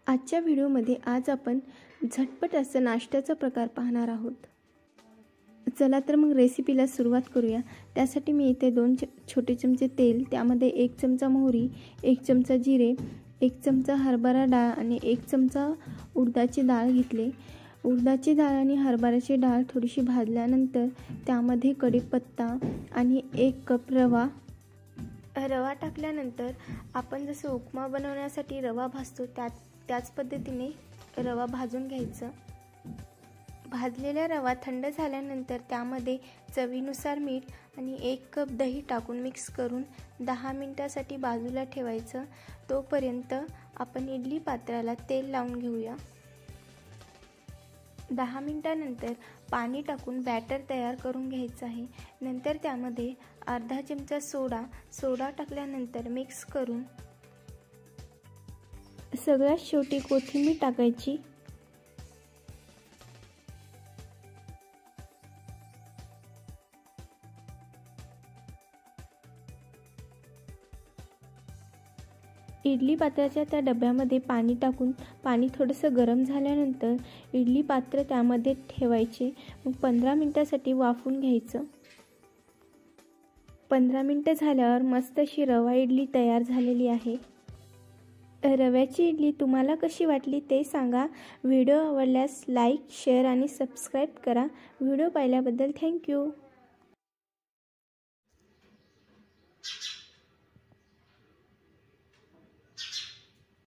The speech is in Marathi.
आजच्या व्हिडिओमध्ये आज आपण झटपट असं नाश्त्याचा प्रकार पाहणार आहोत। चला तर मग रेसिपीला सुरुवात करूया। त्यासाठी मी इथे 2 छोटे चमचे तेल, त्यामध्ये 1 चमचा मोहरी, 1 चमचा जिरे, 1 चमचा हरभरा डाळ आणि 1 चमचा उडदाची डाळ घेतले। उडदाची डाळ आणि हरभऱ्याची डाळ थोडीशी भाजल्यानंतर त्यामध्ये कढीपत्ता आणि 1 कप रवा टाकल्यानंतर आपण जसं उपमा बनवण्यासाठी रवा भाजतो त्याच पद्धतीने रवा भाजून घ्यायचा। भाजलेला रवा थंड झाल्यानंतर त्यामध्ये चवीनुसार मीठ आणि 1 कप दही टाकून मिक्स करून 10 मिनिटांसाठी बाजूला ठेवायचं। तोपर्यंत आपण इडली पात्राला तेल लावून घेऊया। 10 मिनिटांनंतर पाणी टाकून बॅटर तयार करून घ्यायचं आहे। नंतर त्यामध्ये अर्धा चमचा सोडा टाकल्यानंतर मिक्स करून सगळ्यात शेवटी कोथिंबीर टाकायची। इडली पात्राच्या त्या डब्यामध्ये पाणी टाकून पाणी थोडंसं गरम झाल्यानंतर इडली पात्र त्यामध्ये ठेवायचे। मग 15 मिनिटांसाठी वाफवून घ्यायचं। 15 मिनिटे झाल्यावर मस्त अशी रवा इडली तयार झालेली आहे। रव्याची इडली तुम्हाला कशी वाटली ते सांगा। व्हिडिओ आवडल्यास लाईक, शेअर आणि सबस्क्राईब करा। व्हिडिओ पाहिल्याबद्दल थँक्यू।